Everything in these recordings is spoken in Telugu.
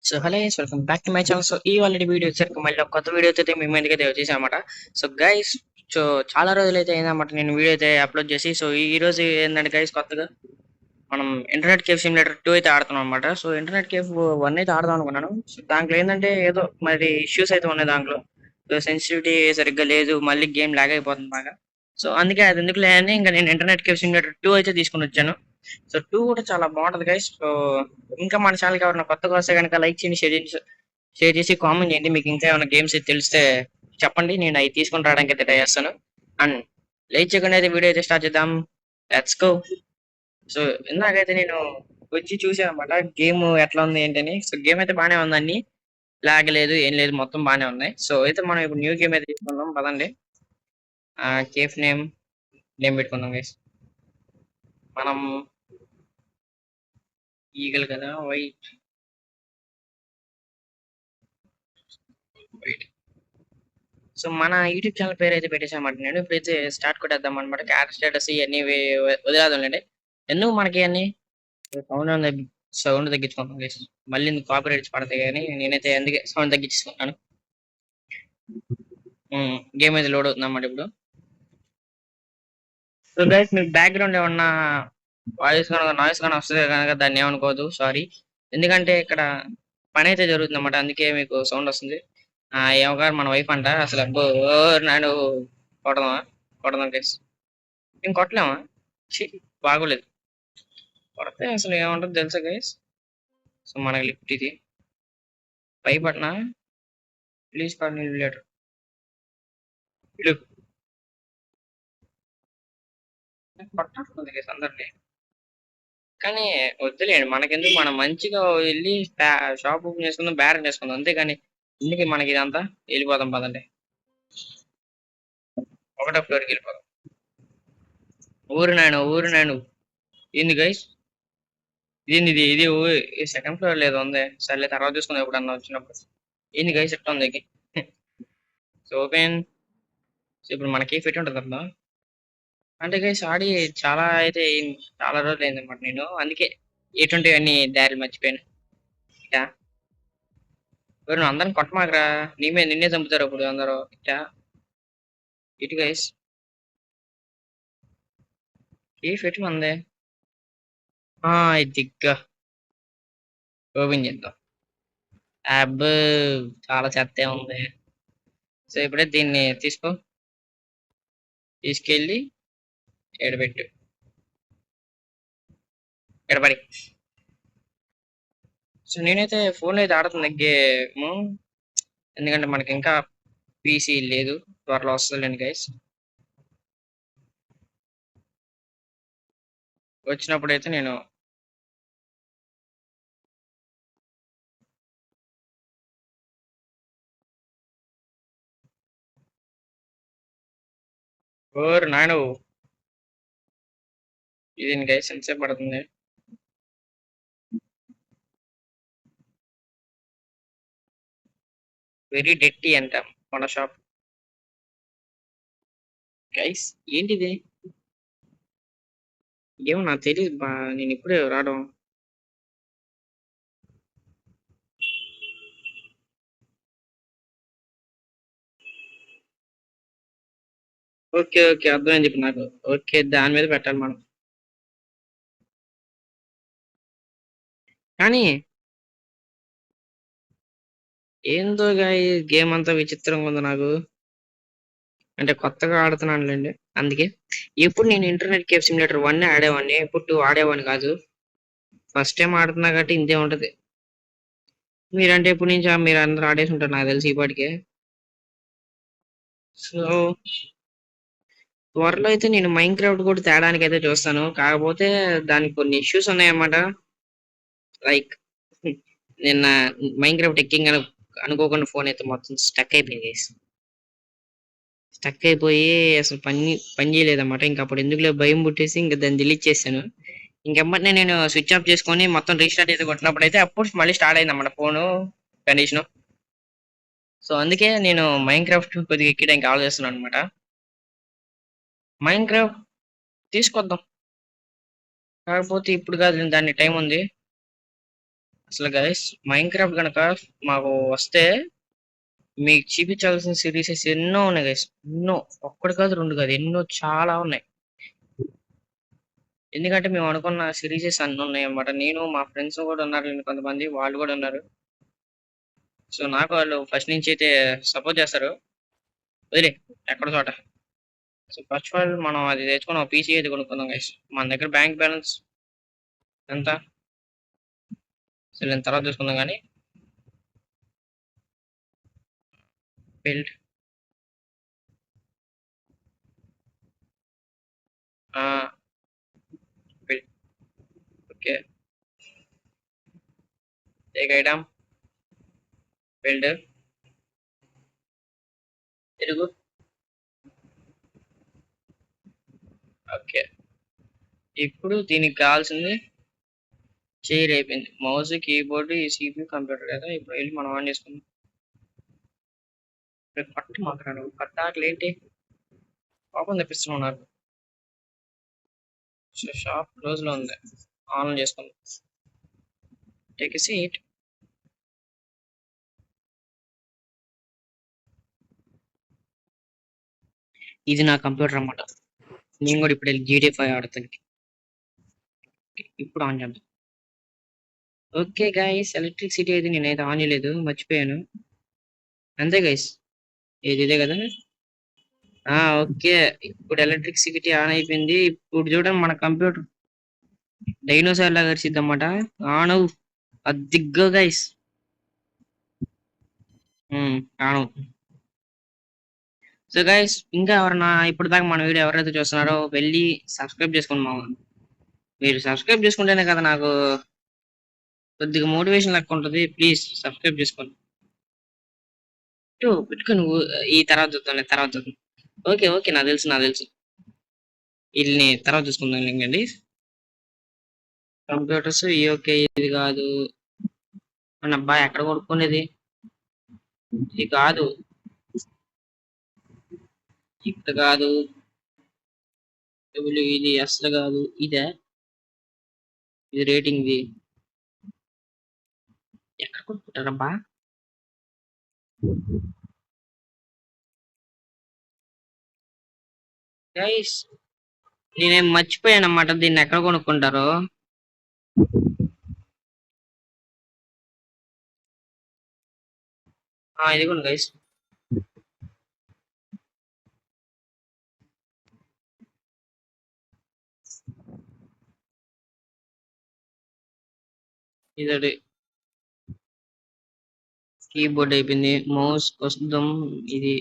So hello guys, welcome back to my channel. So ఈ వాళ్ళ వీడియో వచ్చాక మళ్ళీ ఒక కొత్త వీడియో అయితే మీ ముందుకైతే వచ్చేసామన్నమాట. సో గైస్, సో చాలా రోజులు అయితే అయిందన్నమాట నేను వీడియో అయితే అప్లోడ్ చేసి. సో ఈ రోజు ఏంటంటే గైస్, కొత్తగా మనం ఇంటర్నెట్ కేఫ్ సిమ్యులేటర్ 2 అయితే ఆడుతున్నాం అనమాట. సో ఇంటర్నెట్ కేఫ్ 1 అయితే ఆడదాం అనుకున్నాను. సో దాంట్లో ఏంటంటే ఏదో మరి ఇష్యూస్ అయితే ఉన్నాయి దాంట్లో. సో సెన్సిటివిటీ సరిగ్గా లేదు, మళ్ళీ గేమ్ లాగ్ అయిపోతుంది బాగా. సో అందుకే అది ఎందుకులే అని ఇంకా నేను ఇంటర్నెట్ కేఫ్ సిమ్యులేటర్ 2 అయితే తీసుకుని వచ్చాను. సో 2 కూడా చాలా బాగుంటది గైస్. సో ఇంకా మన ఛానల్కి ఎవరైనా కొత్తగా వస్తే కనుక లైక్ చేయండి, షేర్ చేసి కామెంట్ చేయండి. మీకు ఇంకా ఏమైనా గేమ్స్ తెలిస్తే చెప్పండి, నేను అవి తీసుకొని రావడానికి అయితే ట్రై చేస్తాను. అండ్ లైక్ చేయకుండా అయితే వీడియో అయితే స్టార్ట్ చేద్దాం. Let's go. సో ఇందాకైతే నేను వచ్చి చూసాను అనమాట గేమ్ ఎట్లా ఉంది ఏంటని. సో గేమ్ అయితే బాగానే ఉందండి, లాగ్ లేదు ఏం లేదు, మొత్తం బాగానే ఉన్నాయి. సో అయితే మనం ఇప్పుడు న్యూ గేమ్ అయితే తీసుకుందాం పదండి. కేఫ్ నేమ్ పెట్టుకుందాం గైస్. మనం ఈగల్ కదా, వైట్ వైట్. సో మన యూట్యూబ్ ఛానల్ పేరు అయితే పెట్టేసామంట. నేను ఇప్పుడైతే స్టార్ట్ కొట్టేద్దాం అనమాట. క్యారెక్టర్ స్టేటస్ ఇవన్నీ వదిలేదండి. ఎందుకు మనకి అన్ని సౌండ్ తగ్గించుకుంటాం guys. మళ్ళీ కాపీ రైట్స్ పడతాయి కానీ నేనైతే అందుకే సౌండ్ తగ్గించుకుంటాను. గేమ్ అయితే లోడ్ అవుతుంది అన్నమాట ఇప్పుడు. సో గైస్, మీకు బ్యాక్గ్రౌండ్ ఏమన్నా నాయిస్ కానీ వస్తుంది కనుక దాన్ని ఏమనుకోదు, సారీ. ఎందుకంటే ఇక్కడ పని అయితే జరుగుతుంది అన్నమాట, అందుకే మీకు సౌండ్ వస్తుంది. ఏమో మన వైఫ్ అంట అసలు. అబ్బో, నాడు కొడదామా? కొడదాం గైస్. మేము కొట్టలేమా? ఛీ, బాగోలేదు. కొడితే అసలు ఏమంటుంది తెలుసా గైస్? సో మనకి లిఫ్ట్ ఇది పై పట్న ప్లీజ్ కాల్ మీ లేటర్. కొట్టాడుతుంది గైస్ అందరినీ, కానీ వద్దులేండి మనకెందుకు. మనం మంచిగా వెళ్ళి షాప్ ఓపెన్ చేసుకుందాం, బేరం చేసుకుందాం, అంతేగాని ఎందుకు మనకి ఇదంతా. వెళ్ళిపోదాం పదండి, ఒకటో ఫ్లోర్కి వెళ్ళిపోదాం. ఊరు నాయను ఏంది గైస్? ఏంది ఇది సెకండ్ ఫ్లోర్ లేదు ఉంది. సర్లే తర్వాత చూసుకుందాం ఎప్పుడన్నా వచ్చినప్పుడు. ఏంది గైస్ ఎట్లా ఉంది? So open. సో ఇప్పుడు మనకి ఫిట్ ఉంటుంది అబ్బా. అంటే గైస్ ఆడి చాలా రోజులు అయింది అనమాట. నేను అందుకే ఎటువంటి అన్ని దారిలు మర్చిపోయాను. ఇట్టా ఎవరు అందరిని కొట్టమాకరా, నిన్నే చంపుతారు అప్పుడు అందరూ. ఇట్టా ఇటు గైస్ ఏ ఫిట్ మందే. ఇది దిగ్గా ఓపెన్ చేద్దాం. అబ్బో, చాలా చెత్తే ఉంది. సో ఇప్పుడే దీన్ని తీసుకెళ్ళి ఎడబెట్టు, ఎడబడి. సో నేనైతే ఫోన్ అయితే ఆడుతున్నా గేమ్, ఎందుకంటే మనకి ఇంకా పీసీ లేదు, త్వరలో వస్తుందండి గైస్. వచ్చినప్పుడైతే నేను నాయన ఇది గైస్ ఎంతసేపు పడుతుంది? వెరీ డెట్టి అంట మన షాప్. గైస్ ఏంటిది? ఏమో నాకు తెలియదు బా, నేను ఇప్పుడే రావడం. ఓకే ఓకే, అర్థమైంది చెప్పి నాకు. ఓకే, దాని మీద పెట్టాలి మనం. కానీ ఏందో గేమ్ అంతా విచిత్రంగా ఉంది నాకు. అంటే కొత్తగా ఆడుతున్నానులేండి, అందుకే. ఎప్పుడు నేను ఇంటర్నెట్ కేఫ్ సిమ్యులేటర్ 1 ఆడేవాడిని, ఎప్పుడు 2 ఆడేవాడిని కాదు. ఫస్ట్ టైం ఆడుతున్నా కాబట్టి ఇంతే ఉంటది. మీరంటే ఎప్పటి నుంచి మీరు అందరూ ఆడేసి ఉంటారు నాకు తెలిసి ఇప్పటికే. సో త్వరలో అయితే నేను మైన్ క్రాఫ్ట్ కూడా తేడానికి అయితే చూస్తాను. కాకపోతే దానికి కొన్ని ఇష్యూస్ ఉన్నాయన్నమాట. లైక్ నిన్న మైన్ క్రాఫ్ట్ ఎక్కింగ్ అనుకోకుండా ఫోన్ అయితే మొత్తం స్టక్ అయిపోయింది. స్టక్ అయిపోయి అసలు పని చేయలేదన్నమాట. ఇంకా అప్పుడు ఎందుకులే భయం పుట్టేసి ఇంకా దాన్ని డిలీట్ చేశాను. ఇంకెమ్మటనే నేను స్విచ్ ఆఫ్ చేసుకొని మొత్తం రీస్టార్ట్ అయితే కొట్టినప్పుడు అయితే అప్పుడు మళ్ళీ స్టార్ట్ అయింది అన్నమాట ఫోను కండిషన్. సో అందుకే నేను మైన్ క్రాఫ్ట్ కొద్దిగా ఎక్కడానికి ఆలోచిస్తున్నాను అనమాట. మైన్ క్రాఫ్ట్ తీసుకొద్దాం, కాకపోతే ఇప్పుడు కాదు, దాన్ని టైం ఉంది. అసలు గైస్ మైన్‌క్రాఫ్ట్ గనక మాకు వస్తే మీకు చూపించాల్సిన సిరీసెస్ ఎన్నో ఉన్నాయి గైస్. ఎన్నో. ఒక్కటి కాదు, 2 కాదు. ఎన్నో చాలా ఉన్నాయి. ఎందుకంటే మేము అనుకున్న సిరీసెస్ అన్నీ ఉన్నాయన్నమాట. నేను మా ఫ్రెండ్స్ కూడా ఉన్నారులెండి కొంతమంది. వాళ్ళు కూడా ఉన్నారు. సో, నాకు వాళ్ళు ఫస్ట్ నుంచి అయితే సపోర్ట్ చేస్తారు. వదిలేయి ఎక్కడో చోట. సో, ఫస్ట్ ఆఫ్ ఆల్ మనం అది తెచ్చుకొని ఒక పీసీ అయితే కొనుక్కుందాం గైస్. మన దగ్గర బ్యాంక్ బ్యాలెన్స్ ఎంత? సరే తర్వాత చూసుకుందాం గానీ బిల్డ్ ఆ! Build okay. Take item build తిరుగు. ఓకే. ఇప్పుడు దీనికి కావాల్సింది చైర్ అయిపోయింది. మౌస్, కీబోర్డ్, ఈ సీపీయూ, కంప్యూటర్ కదా! ఇప్పుడు వెళ్లి మనం ఆన్ చేసుకుందాం. రేపు పట్టు మాట్లాడు. పద్దాకలేంటి? కోపం తెప్పిస్తున్నావు నాకు. షాప్ క్లోజ్‌లో ఉంది. ఆన్ చేసుకుందాం. Take a seat. ఇది నా కంప్యూటర్ అన్నమాట. నేను కూడా ఇప్పుడు GTA 5 ఆడతాను. ఇప్పుడు ఆన్ చేద్దాం. ఓకే గైస్, ఎలక్ట్రిసిటీ అయితే నేనైతే ఆన్ చేయలేదు, మర్చిపోయాను. అంతే గైస్. ఇదే కదా. ఓకే. ఇప్పుడు ఎలక్ట్రిసిటీ ఆన్ అయిపోయింది. ఇప్పుడు చూడండి మన కంప్యూటర్ డైనోసార్ లాగా అరిసిద్దన్నమాట. ఆన్ అవ్వు. అద్దిగ్గో గైస్. ఆన్ అవ్వు. సో గైస్, ఇంకా ఎవరన్నా ఇప్పుడు దాకా మన వీడియో ఎవరైతే చూస్తున్నారో వెళ్ళి సబ్స్క్రైబ్ చేసుకోండి మామ. మీరు సబ్స్క్రైబ్ చేసుకుంటేనే కదా నాకు కొద్దిగా మోటివేషన్ లెక్క ఉంటుంది. ప్లీజ్ సబ్స్క్రైబ్ చేసుకోండి. పెట్టుకొని ఈ తర్వాత చూద్దాం, తర్వాత చూద్దాం. ఓకే ఓకే, నాకు తెలుసు. వీళ్ళని తర్వాత చూసుకుందాం ఇంకండి. కంప్యూటర్స్ ఈ ఓకే, ఇది కాదు. మన అబ్బాయి ఎక్కడ కొనుక్కునేది? ఇది కాదు, ఇక్కడ కాదు. ఇది అసలు కాదు. ఇది రేటింగ్ ది. ఎక్కడ కొనుక్కుంటారబ్బా? గైస్, నేనేం మర్చిపోయాను అన్నమాట. దీన్ని ఎక్కడ కొనుక్కుంటారో. ఇదిగోండి గైస్. ఇది కీబోర్డ్ అయిపోయింది. మౌస్ వస్తుందాం. ఇది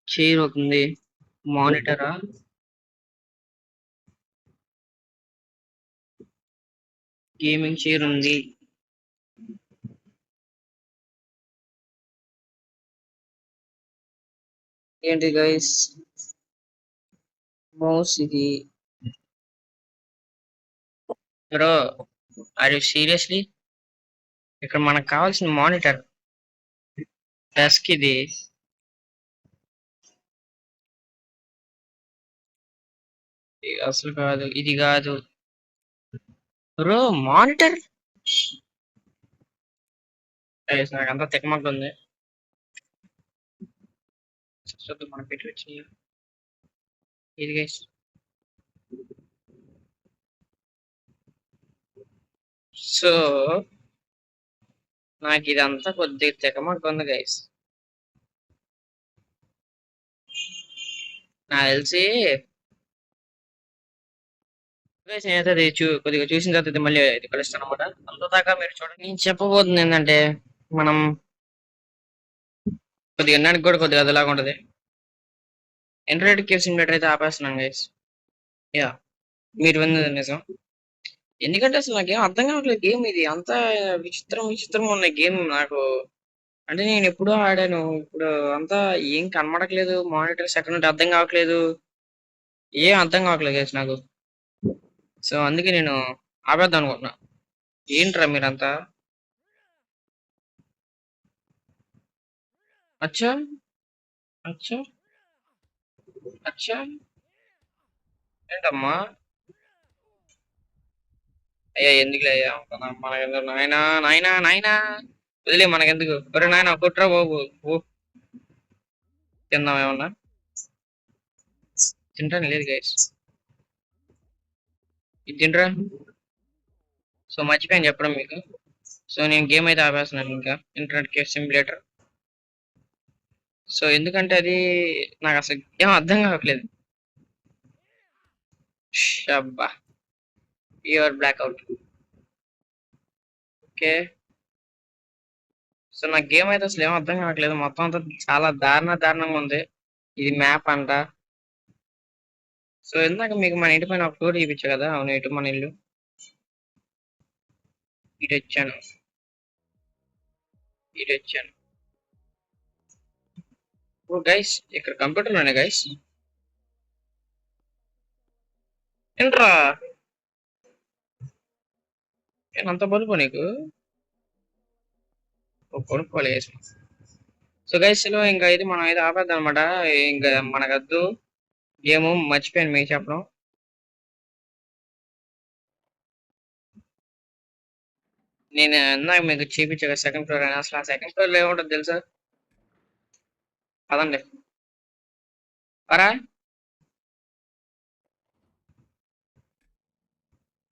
చైర్ అవుతుంది. మానిటరా? గేమింగ్ చైర్ ఉంది. ఏంటి గైస్? మౌస్ ఇది. Bro, are you seriously? ఇక్కడ మనకు కావాల్సిన మానిటర్ డెస్క్ ఇది. అసలు కాదు, ఇది కాదు బ్రో. మానిటర్ నాకంతా తిక్కమక్క ఉంది. మనం పెట్టి వచ్చినాయి ఇది గైస్. సో నాకు ఇదంతా కొద్దిగా తిక్కమక్క ఉంది గైస్. నాకు తెలిసి నేనైతే అది కొద్దిగా చూసిన తర్వాత ఇది మళ్ళీ ఇది కలుస్తాను అనమాట. అంతదాకా మీరు చూడండి. నేను చెప్పబోతుంది ఏంటంటే, మనం కొద్దిగా వినడానికి కూడా కొద్దిగా అదిలాగా ఉంటది. ఇంటర్నెట్ కేవ్ సిమ్యులేటర్ అయితే ఆపేస్తున్నాను గైస్. యా, మీరు విన్నది నిజం. ఎందుకంటే అసలు నాకేం అర్థం కావట్లేదు. గేమ్ ఇది అంతా విచిత్రంగా ఉన్న గేమ్ నాకు. అంటే నేను ఎప్పుడూ ఆడాను. ఇప్పుడు అంతా ఏం కనబడట్లేదు. మానిటర్స్ ఎక్కడ నుండి అర్థం కావట్లేదు. ఏం అర్థం కావట్లేదు గైస్ నాకు. సో అందుకే నేను ఆపేద్దాం అనుకుంటున్నా. ఏంట్రా మీరంతా? అచ్చా అచ్చా అచ్చా. ఏంటమ్మా? అయ్యా ఎందుకులే అయ్యా మనకెందుకు నాయనా నాయనా నాయనా వదిలే మనకెందుకు ఒరే నాయన కొట్రా బాబు ఓ తిందాం ఏమన్నా తింటాను లేదు గైస్ ఇది తింటరా సో మర్చిపోయాను చెప్పడం మీకు సో నేను గేమ్ అయితే ఆపేస్తున్నాను ఇంకా ఇంటర్నెట్ కేఫ్ సిమ్యులేటర్ సో ఎందుకంటే అది నాకు అసలు ఏం అర్థం కావట్లేదు అబ్బా ప్యూర్ బ్లాక్అవుట్ ఓకే సో నాకు గేమ్ అయితే అసలు ఏం అర్థం కావట్లేదు మొత్తం అంతా చాలా దారుణంగా ఉంది ఇది మ్యాప్ అంట సో ఇందాక మీకు మన ఇంటి పైన ఒక టూర్ చూపించా కదా అవును ఇటు మన ఇల్లు ఇటు వచ్చాను ఇటు వచ్చాను ఓ గైస్ ఇక్కడ కంప్యూటర్ లోనే గైస్ ఏంట్రా అంత బలుపు నీకు కొనుక్కోవాలి సో గైస్ లో ఇంకా ఇది మనం అయితే ఆపేద్దాం అనమాట ఇంకా మనకద్దు గేమ్ మర్చిపోయాను మీకు చెప్పడం నేను ఇందాక మీకు చూపించా సెకండ్ ఫ్లోర్ అని అసలు ఆ సెకండ్ ఫ్లోర్ లో ఏముంటుంది తెలుసా పదండి పరా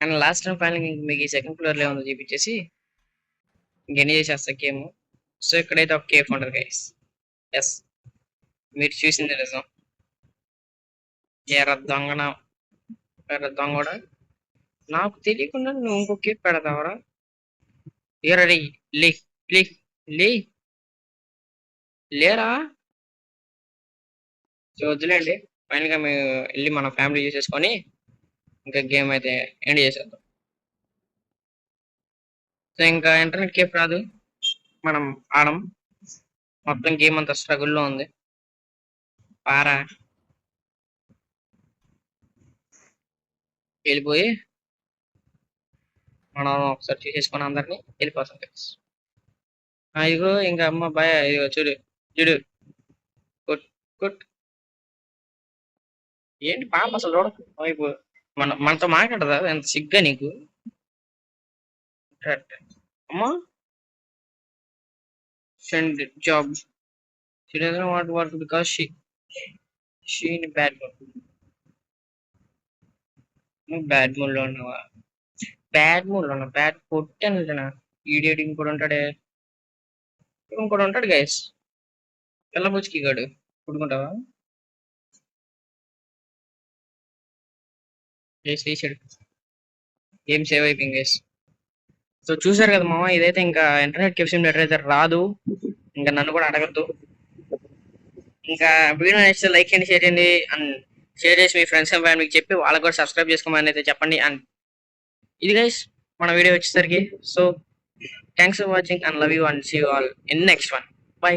అండ్ లాస్ట్ టైం ఫైనల్ మీకు ఈ సెకండ్ ఫ్లోర్ లో ఏముందో చూపించేసి ఇంకెన్ని చేసేస్తా గేమ్ సో ఇక్కడైతే ఒక కేఫ్ ఉంటుంది గైస్ ఎస్ మీరు చూసింది నిజం ఎర్ర దొంగన ఎర్ర దొంగ కూడా నాకు తెలియకుండా నువ్వు ఇంకో కేఫ్ పెడతావరా ఎర్ర లే లే లే లేరా సో వద్దులేండి ఫైనల్ గా మేము వెళ్ళి మన ఫ్యామిలీ చూసేసుకొని ఇంకా గేమ్ అయితే ఎండ్ చేసేద్దాం సో ఇంకా ఇంటర్నెట్ కేఫ్ రాదు మనం ఆడం మొత్తం గేమ్ అంతా స్ట్రగుల్లో ఉంది పారా వెళ్ళిపోయి మనం ఒకసారి చూసేసుకొని అందరినీ వెళ్ళిపోతాం ఇదిగో ఇంకా అమ్మ బాయ్ ఇదిగో చూడు చూడు కొట్ కొట్ ఏంటి పాప అసలు చూడకు వైపు మనతో మాట్లాడదా ఎంత సిగ్గా నీకు అమ్మా send job she doesn't want to work because she in bad mood నువ్వు బ్యాడ్ మూడ్ లో ఉన్నావా బ్యాడ్ మూడ్ లో ఉన్నా బ్యాడ్ కొట్టాను ఈడియట్ ఇంకోటి ఉంటాడే ఇంకోటి ఉంటాడు గైస్ పిల్లబుచ్చికి గాడు పుడుకుంటావా గైస్ తీసాడు గేమ్ సేవ్ అయిపోయింది గైస్ సో చూసారు కదా మామ ఇదైతే ఇంకా ఇంటర్నెట్ కెఫ్ సిమ్యులేటర్ అయితే రాదు ఇంకా నన్ను కూడా అడగద్దు ఇంకా వీడియో నచ్చితే లైక్ చేయండి షేర్ చేయండి అండ్ షేర్ చేసి మీ ఫ్రెండ్స్ అండ్ ఫ్యామిలీకి చెప్పి వాళ్ళకి కూడా సబ్స్క్రైబ్ చేసుకోమని అయితే చెప్పండి అండ్ ఇది గైస్ మన వీడియో వచ్చేసరికి so thanks for watching and love you and see you all in next one by